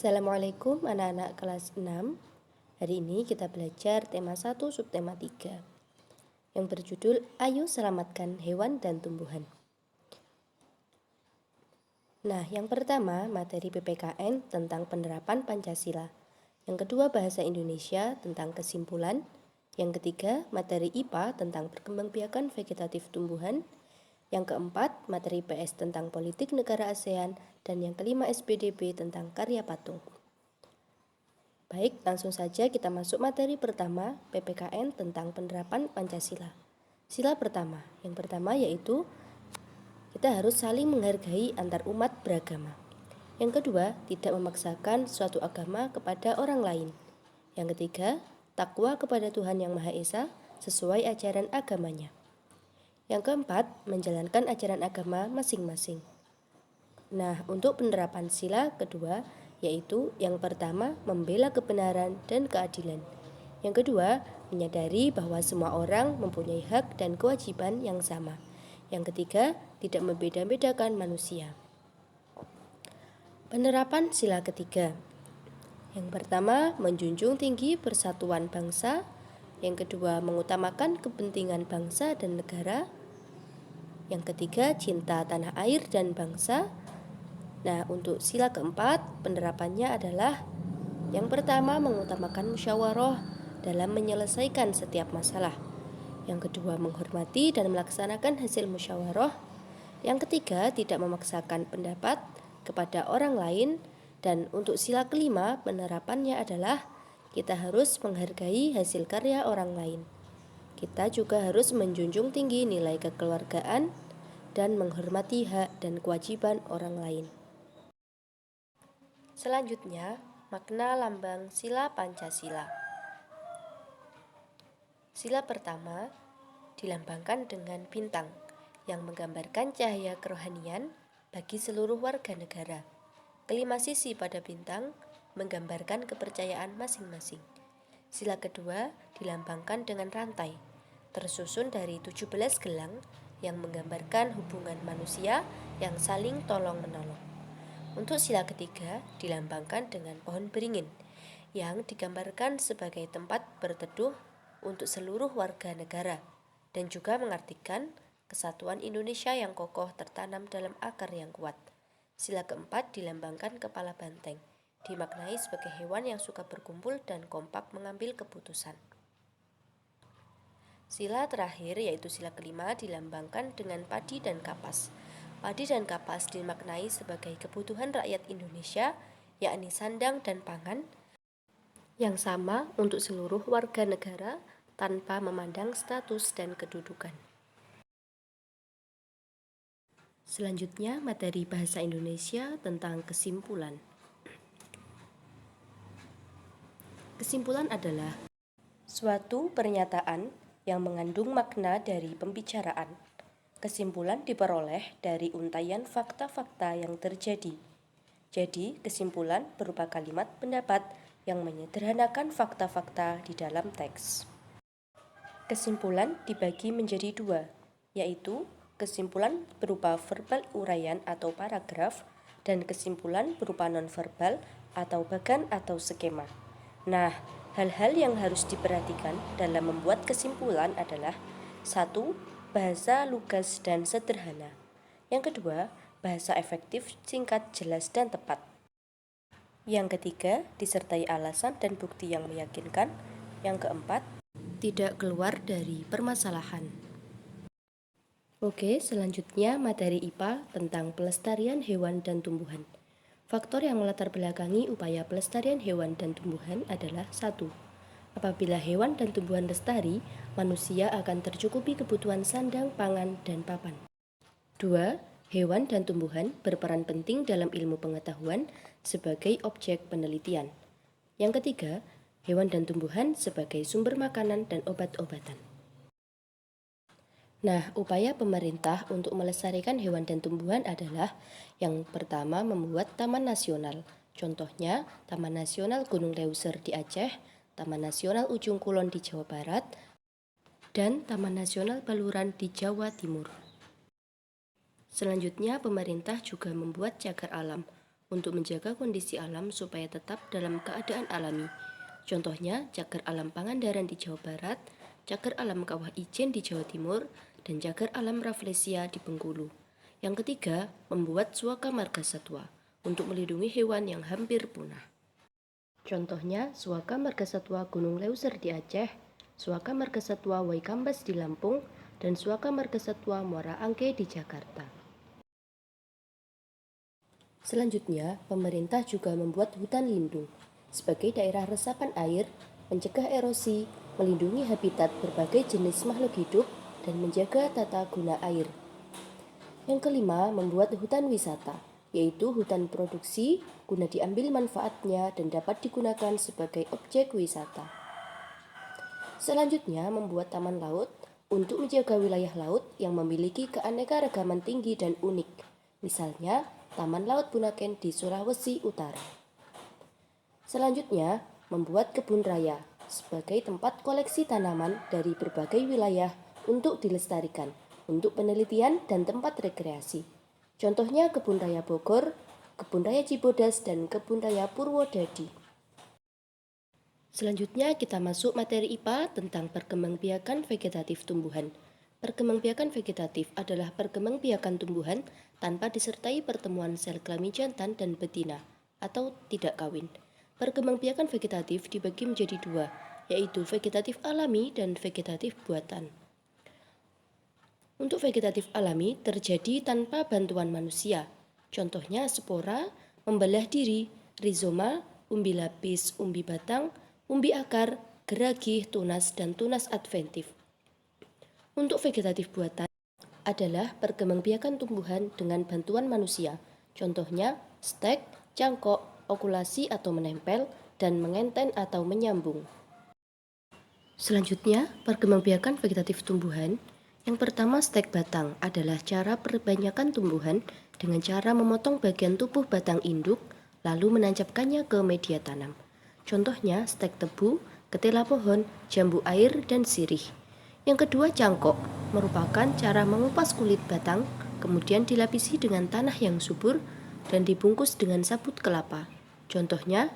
Assalamualaikum anak-anak kelas 6. Hari ini kita belajar tema 1 subtema 3 yang berjudul Ayo Selamatkan Hewan dan Tumbuhan. Nah, yang pertama materi PPKN tentang penerapan Pancasila. Yang kedua bahasa Indonesia tentang kesimpulan. Yang ketiga materi IPA tentang perkembangbiakan vegetatif tumbuhan. Yang keempat materi PS tentang politik negara ASEAN. Dan yang kelima SPDB tentang karya patung. Baik, langsung saja kita masuk materi pertama PPKN tentang penerapan Pancasila. Sila pertama, yang pertama yaitu kita harus saling menghargai antar umat beragama. Yang kedua, tidak memaksakan suatu agama kepada orang lain. Yang ketiga, takwa kepada Tuhan Yang Maha Esa sesuai ajaran agamanya. Yang keempat, menjalankan ajaran agama masing-masing. Nah, untuk penerapan sila kedua, yaitu yang pertama membela kebenaran dan keadilan. Yang kedua, menyadari bahwa semua orang mempunyai hak dan kewajiban yang sama. Yang ketiga, tidak membeda-bedakan manusia. Penerapan sila ketiga. Yang pertama, menjunjung tinggi persatuan bangsa. Yang kedua, mengutamakan kepentingan bangsa dan negara. Yang ketiga, cinta tanah air dan bangsa. Nah, untuk sila keempat, penerapannya adalah yang pertama, mengutamakan musyawarah dalam menyelesaikan setiap masalah. Yang kedua, menghormati dan melaksanakan hasil musyawarah. Yang ketiga, tidak memaksakan pendapat kepada orang lain. Dan untuk sila kelima, penerapannya adalah kita harus menghargai hasil karya orang lain. Kita juga harus menjunjung tinggi nilai kekeluargaan dan menghormati hak dan kewajiban orang lain. Selanjutnya, makna lambang sila Pancasila. Sila pertama dilambangkan dengan bintang yang menggambarkan cahaya kerohanian bagi seluruh warga negara. Kelima sisi pada bintang menggambarkan kepercayaan masing-masing. Sila kedua dilambangkan dengan rantai, tersusun dari 17 gelang yang menggambarkan hubungan manusia yang saling tolong-menolong. Untuk sila ketiga dilambangkan dengan pohon beringin yang digambarkan sebagai tempat berteduh untuk seluruh warga negara dan juga mengartikan kesatuan Indonesia yang kokoh tertanam dalam akar yang kuat. Sila keempat dilambangkan kepala banteng, dimaknai sebagai hewan yang suka berkumpul dan kompak mengambil keputusan. Sila terakhir yaitu sila kelima dilambangkan dengan padi dan kapas. Padi dan kapas dimaknai sebagai kebutuhan rakyat Indonesia, yakni sandang dan pangan, yang sama untuk seluruh warga negara tanpa memandang status dan kedudukan. Selanjutnya, materi bahasa Indonesia tentang kesimpulan. Kesimpulan adalah suatu pernyataan yang mengandung makna dari pembicaraan. Kesimpulan diperoleh dari untaian fakta-fakta yang terjadi. Jadi, kesimpulan berupa kalimat pendapat yang menyederhanakan fakta-fakta di dalam teks. Kesimpulan dibagi menjadi dua, yaitu kesimpulan berupa verbal uraian atau paragraf dan kesimpulan berupa nonverbal atau bagan atau skema. Nah, hal-hal yang harus diperhatikan dalam membuat kesimpulan adalah 1. Bahasa lugas dan sederhana. Yang kedua, bahasa efektif, singkat, jelas, dan tepat. Yang ketiga, disertai alasan dan bukti yang meyakinkan. Yang keempat, tidak keluar dari permasalahan. Oke, selanjutnya materi IPA tentang pelestarian hewan dan tumbuhan. Faktor yang melatar belakangi upaya pelestarian hewan dan tumbuhan adalah 1. Apabila hewan dan tumbuhan lestari, manusia akan tercukupi kebutuhan sandang, pangan, dan papan. 2. Hewan dan tumbuhan berperan penting dalam ilmu pengetahuan sebagai objek penelitian. Yang ketiga, hewan dan tumbuhan sebagai sumber makanan dan obat-obatan. Nah, upaya pemerintah untuk melestarikan hewan dan tumbuhan adalah yang pertama membuat taman nasional. Contohnya, Taman Nasional Gunung Leuser di Aceh, Taman Nasional Ujung Kulon di Jawa Barat, dan Taman Nasional Baluran di Jawa Timur. Selanjutnya, pemerintah juga membuat cagar alam untuk menjaga kondisi alam supaya tetap dalam keadaan alami. Contohnya, cagar alam Pangandaran di Jawa Barat, cagar alam Kawah Ijen di Jawa Timur, dan cagar alam Rafflesia di Bengkulu. Yang ketiga, membuat Suaka Marga Satwa untuk melindungi hewan yang hampir punah. Contohnya, Suaka Marga Satwa Gunung Leuser di Aceh, Suaka Marga Satwa Waikambas di Lampung, dan Suaka Marga Satwa Muara Angke di Jakarta. Selanjutnya, pemerintah juga membuat hutan lindung sebagai daerah resapan air, mencegah erosi, melindungi habitat berbagai jenis makhluk hidup, dan menjaga tata guna air. Yang kelima, membuat hutan wisata, yaitu hutan produksi guna diambil manfaatnya dan dapat digunakan sebagai objek wisata. Selanjutnya, membuat taman laut untuk menjaga wilayah laut yang memiliki keanekaragaman tinggi dan unik. Misalnya, Taman Laut Bunaken di Sulawesi Utara. Selanjutnya, membuat kebun raya sebagai tempat koleksi tanaman dari berbagai wilayah untuk dilestarikan, untuk penelitian dan tempat rekreasi. Contohnya Kebun Raya Bogor, Kebun Raya Cibodas, dan Kebun Raya Purwodadi. Selanjutnya kita masuk materi IPA tentang perkembangbiakan vegetatif tumbuhan. Perkembangbiakan vegetatif adalah perkembangbiakan tumbuhan tanpa disertai pertemuan sel kelamin jantan dan betina atau tidak kawin. Perkembangbiakan vegetatif dibagi menjadi dua, yaitu vegetatif alami dan vegetatif buatan. Untuk vegetatif alami terjadi tanpa bantuan manusia. Contohnya spora, membelah diri, rizoma, umbi lapis, umbi batang, umbi akar, geragih, tunas, dan tunas adventif. Untuk vegetatif buatan adalah perkembangbiakan tumbuhan dengan bantuan manusia. Contohnya stek, cangkok, okulasi atau menempel, dan mengenten atau menyambung. Selanjutnya, perkembangbiakan vegetatif tumbuhan. Yang pertama, stek batang adalah cara perbanyakan tumbuhan dengan cara memotong bagian tubuh batang induk lalu menancapkannya ke media tanam. Contohnya stek tebu, ketela pohon, jambu air, dan sirih. Yang kedua, cangkok merupakan cara mengupas kulit batang, kemudian dilapisi dengan tanah yang subur dan dibungkus dengan sabut kelapa. Contohnya,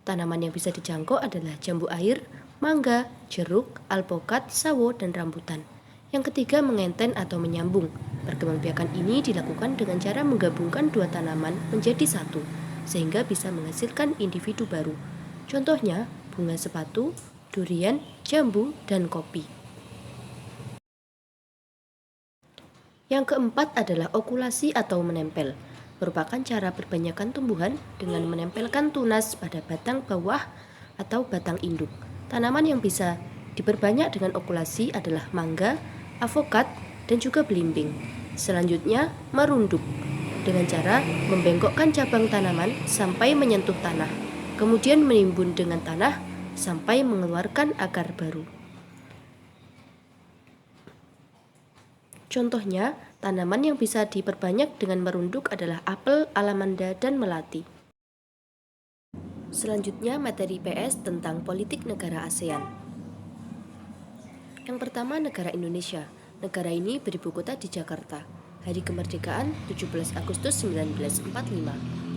tanaman yang bisa dicangkok adalah jambu air, mangga, jeruk, alpukat, sawo, dan rambutan. Yang ketiga, mengenten atau menyambung. Perkembangbiakan ini dilakukan dengan cara menggabungkan dua tanaman menjadi satu, sehingga bisa menghasilkan individu baru. Contohnya, bunga sepatu, durian, jambu, dan kopi. Yang keempat adalah okulasi atau menempel, merupakan cara perbanyakan tumbuhan dengan menempelkan tunas pada batang bawah atau batang induk. Tanaman yang bisa diperbanyak dengan okulasi adalah mangga, avokat, dan juga belimbing. Selanjutnya, merunduk dengan cara membengkokkan cabang tanaman sampai menyentuh tanah, kemudian menimbun dengan tanah sampai mengeluarkan akar baru. Contohnya, tanaman yang bisa diperbanyak dengan merunduk adalah apel, alamanda, dan melati. Selanjutnya, materi PS tentang politik negara ASEAN. Yang pertama, negara Indonesia. Negara ini beribu kota di Jakarta. Hari kemerdekaan 17 Agustus 1945.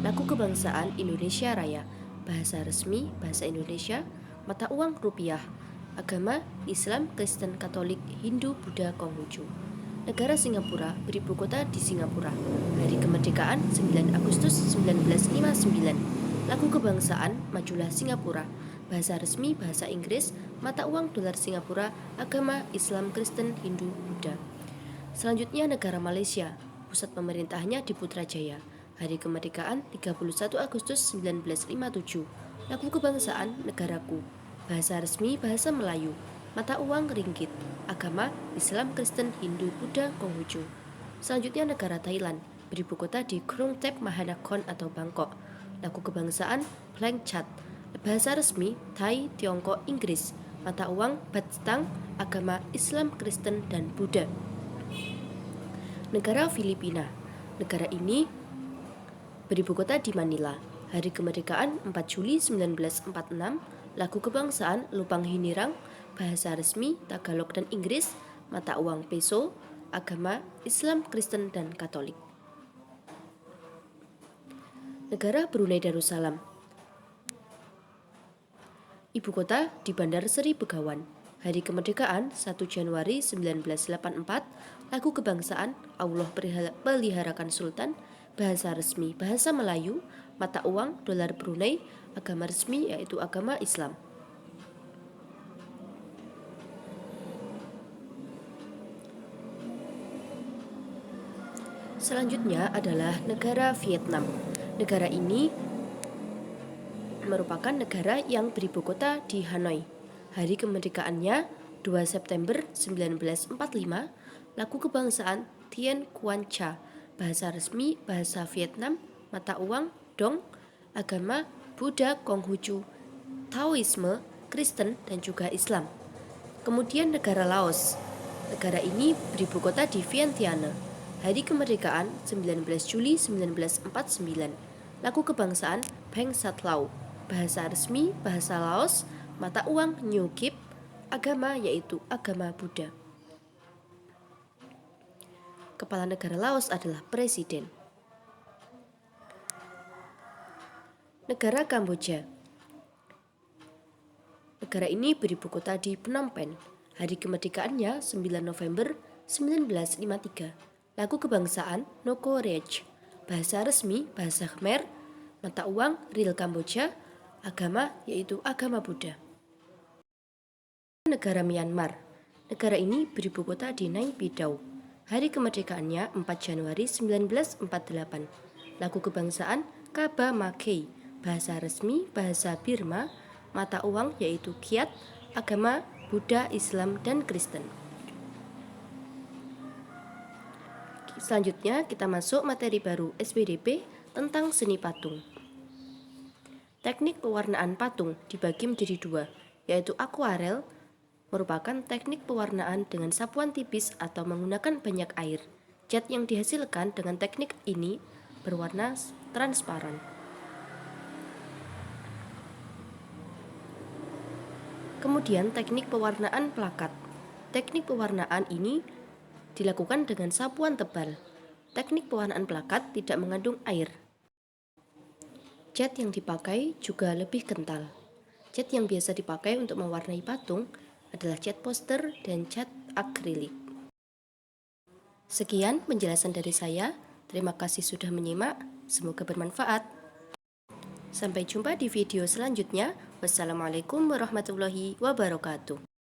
Lagu kebangsaan Indonesia Raya. Bahasa resmi bahasa Indonesia. Mata uang rupiah. Agama Islam, Kristen, Katolik, Hindu, Buddha, Konghucu. Negara Singapura beribu kota di Singapura. Hari kemerdekaan 9 Agustus 1959. Lagu kebangsaan Majulah Singapura. Bahasa resmi bahasa Inggris, mata uang dolar Singapura, agama Islam, Kristen, Hindu, Buddha. Selanjutnya negara Malaysia. Pusat pemerintahnya di Putrajaya. Hari kemerdekaan 31 Agustus 1957. Lagu kebangsaan Negaraku. Bahasa resmi bahasa Melayu. Mata uang ringgit. Agama Islam, Kristen, Hindu, Buddha, Konghucu. Selanjutnya negara Thailand. Beribu kota di Krung Thep Mahanakhon atau Bangkok. Lagu kebangsaan Phleng Chat. Bahasa resmi Thai, Tiongkok, Inggris. Mata uang Baht Stang. Agama Islam, Kristen, dan Buddha. Negara Filipina. Negara ini beribu kota di Manila. Hari kemerdekaan 4 Juli 1946. Lagu kebangsaan Lupang Hinirang. Bahasa resmi Tagalog dan Inggris. Mata uang peso. Agama Islam, Kristen, dan Katolik. Negara Brunei Darussalam. Ibu kota di Bandar Seri Begawan. Hari kemerdekaan 1 Januari 1984. Lagu kebangsaan Allah peliharakan Sultan. Bahasa resmi bahasa Melayu. Mata uang dolar Brunei. Agama resmi yaitu agama Islam. Selanjutnya adalah negara Vietnam. Negara ini merupakan negara yang beribu kota di Hanoi. Hari kemerdekaannya 2 September 1945. Lagu kebangsaan Tien Quan Cha. Bahasa resmi bahasa Vietnam. Mata uang Dong. Agama Buddha Konghucu, Taoisme, Kristen, dan juga Islam. Kemudian negara Laos. Negara ini beribu kota di Vientiane. Hari kemerdekaan 19 Juli 1949. Lagu kebangsaan Peng Sat Lao. Bahasa resmi bahasa Laos. Mata uang New Kip. Agama yaitu agama Buddha. Kepala negara Laos adalah presiden. Negara Kamboja. Negara ini beribu kota di Phnom Penh. Hari kemerdekaannya 9 November 1953. Lagu kebangsaan Noko Reach. Bahasa resmi bahasa Khmer. Mata uang Riel Kamboja. Agama yaitu agama Buddha. Negara Myanmar. Negara ini beribu kota di Nay Pyi Taw. Hari kemerdekaannya 4 Januari 1948. Lagu kebangsaan Kaba Mackay. Bahasa resmi bahasa Birma. Mata uang yaitu Kyat. Agama Buddha, Islam, dan Kristen. Selanjutnya kita masuk materi baru SPDP tentang seni patung. Teknik pewarnaan patung dibagi menjadi dua, yaitu akuarel merupakan teknik pewarnaan dengan sapuan tipis atau menggunakan banyak air. Cat yang dihasilkan dengan teknik ini berwarna transparan. Kemudian teknik pewarnaan plakat. Teknik pewarnaan ini dilakukan dengan sapuan tebal. Teknik pewarnaan plakat tidak mengandung air. Cat yang dipakai juga lebih kental. Cat yang biasa dipakai untuk mewarnai patung adalah cat poster dan cat akrilik. Sekian penjelasan dari saya. Terima kasih sudah menyimak. Semoga bermanfaat. Sampai jumpa di video selanjutnya. Wassalamualaikum warahmatullahi wabarakatuh.